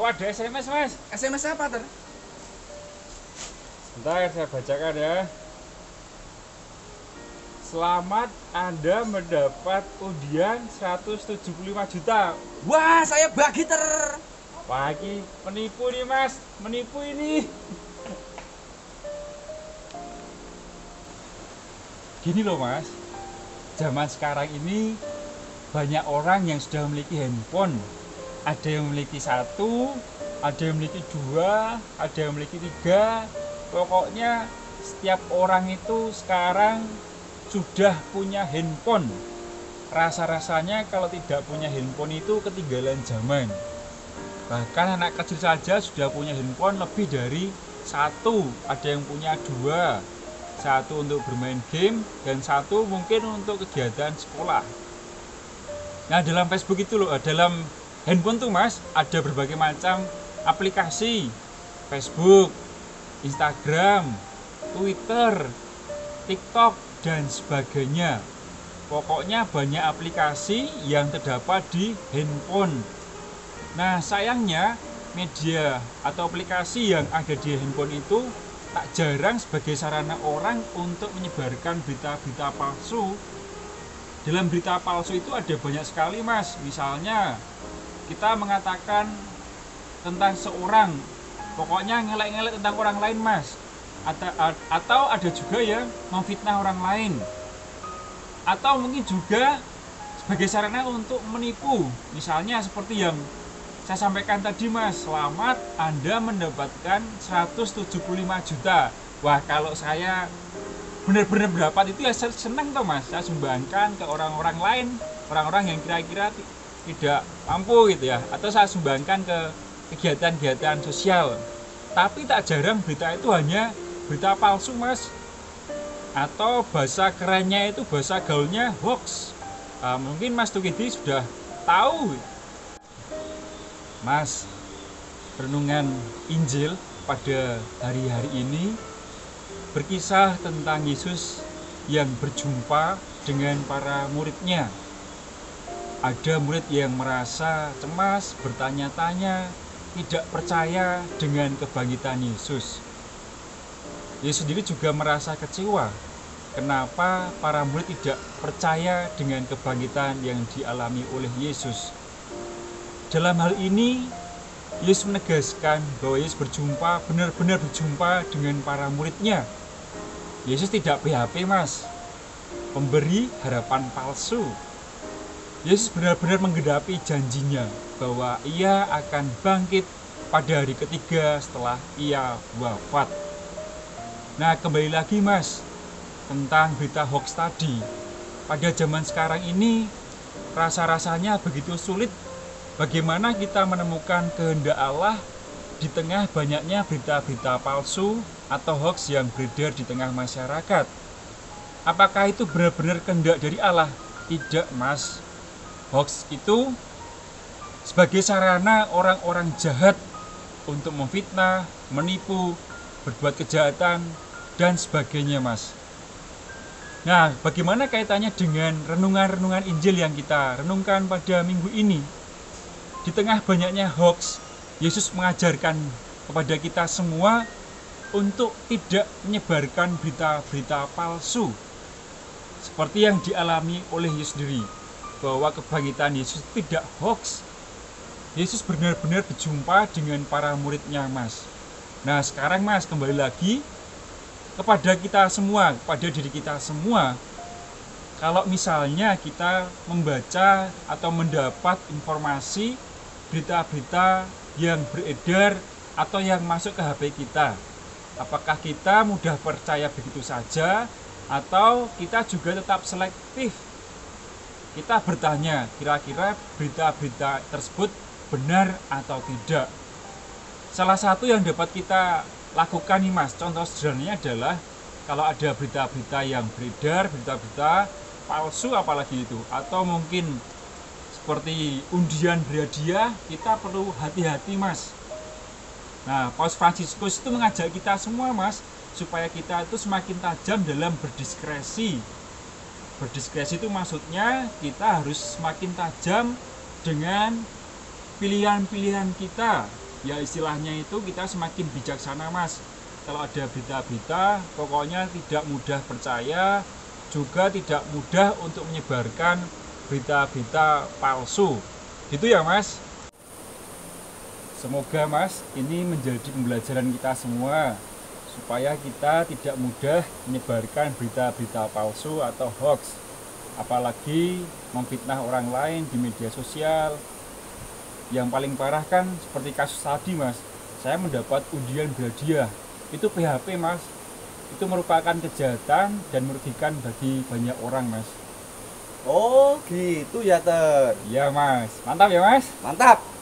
Oh, ada SMS, Mas. SMS apa, Ter? Bentar, saya bacakan ya. Selamat Anda mendapat undian 175 juta. Wah, saya bagi, Ter. Wah, ini menipu nih, Mas. Menipu ini. Gini loh, Mas. Zaman sekarang ini banyak orang yang sudah memiliki handphone. Ada yang memiliki satu, ada yang memiliki dua, ada yang memiliki tiga. Pokoknya setiap orang itu sekarang sudah punya handphone. Rasa-rasanya kalau tidak punya handphone itu ketinggalan zaman. Bahkan anak kecil saja sudah punya handphone lebih dari satu. Ada yang punya dua. Satu untuk bermain game dan satu mungkin untuk kegiatan sekolah. Nah, dalam Facebook itu loh, dalam handphone tuh, Mas, ada berbagai macam aplikasi. Facebook, Instagram, Twitter, TikTok, dan sebagainya. Pokoknya banyak aplikasi yang terdapat di handphone. Nah, sayangnya media atau aplikasi yang ada di handphone itu tak jarang sebagai sarana orang untuk menyebarkan berita-berita palsu. Dalam berita palsu itu ada banyak sekali, Mas. Misalnya kita mengatakan tentang seorang, pokoknya ngelek-ngelek tentang orang lain, Mas. Atau ada juga yang memfitnah orang lain. Atau mungkin juga sebagai sarana untuk menipu. Misalnya seperti yang saya sampaikan tadi, Mas, selamat Anda mendapatkan 175 juta. Wah, kalau saya benar-benar berdapat itu ya senang toh, Mas. Saya sumbangkan ke orang-orang lain, orang-orang yang kira-kira tidak mampu gitu ya. Atau saya sumbangkan ke kegiatan-kegiatan sosial. Tapi tak jarang berita itu hanya berita palsu, Mas. Atau bahasa kerennya itu, bahasa gaulnya hoax. Mungkin Mas Tukidi sudah tahu. Mas, renungan Injil pada hari-hari ini berkisah tentang Yesus yang berjumpa dengan para muridnya. Ada murid yang merasa cemas, bertanya-tanya, tidak percaya dengan kebangkitan Yesus. Yesus sendiri juga merasa kecewa. Kenapa para murid tidak percaya dengan kebangkitan yang dialami oleh Yesus? Dalam hal ini, Yesus menegaskan bahwa Yesus benar-benar berjumpa dengan para muridnya. Yesus tidak PHP, Mas, pemberi harapan palsu. Yesus benar-benar menggenapi janjinya bahwa ia akan bangkit pada hari ketiga setelah ia wafat. Nah, kembali lagi, Mas, tentang berita hoax tadi. Pada zaman sekarang ini, rasa-rasanya begitu sulit. Bagaimana kita menemukan kehendak Allah di tengah banyaknya berita-berita palsu atau hoax yang beredar di tengah masyarakat? Apakah itu benar-benar kehendak dari Allah? Tidak, Mas. Hoax itu sebagai sarana orang-orang jahat untuk memfitnah, menipu, berbuat kejahatan, dan sebagainya, Mas. Nah, bagaimana kaitannya dengan renungan-renungan Injil yang kita renungkan pada minggu ini? Di tengah banyaknya hoax, Yesus mengajarkan kepada kita semua untuk tidak menyebarkan berita-berita palsu. Seperti yang dialami oleh Yesus sendiri, bahwa kebangkitan Yesus tidak hoax. Yesus benar-benar berjumpa dengan para muridnya, Mas. Nah, sekarang, Mas, kembali lagi kepada kita semua, kepada diri kita semua. Kalau misalnya kita membaca atau mendapat informasi berita-berita yang beredar atau yang masuk ke HP kita, apakah kita mudah percaya begitu saja atau kita juga tetap selektif? Kita bertanya, kira-kira berita-berita tersebut benar atau tidak? Salah satu yang dapat kita lakukan nih, Mas, contoh sederhananya adalah kalau ada berita-berita yang beredar, berita-berita palsu apalagi itu, atau mungkin seperti undian berhadiah, kita perlu hati-hati, Mas. Nah, Paus Fransiskus itu mengajak kita semua, Mas, supaya kita itu semakin tajam dalam berdiskresi. Berdiskresi itu maksudnya kita harus semakin tajam dengan pilihan-pilihan kita, Ya istilahnya itu kita semakin bijaksana mas. Kalau ada berita-berita pokoknya tidak mudah percaya, juga tidak mudah untuk menyebarkan berita-berita palsu. Gitu ya mas. Semoga mas ini menjadi pembelajaran kita semua, supaya kita tidak mudah menyebarkan berita-berita palsu atau hoax, apalagi memfitnah orang lain di media sosial. Yang paling parah kan seperti kasus tadi mas, saya mendapat undian berhadiah, itu PHP mas. Itu merupakan kejahatan dan merugikan bagi banyak orang mas. Oh gitu ya Ter. Iya mas, mantap ya mas. Mantap.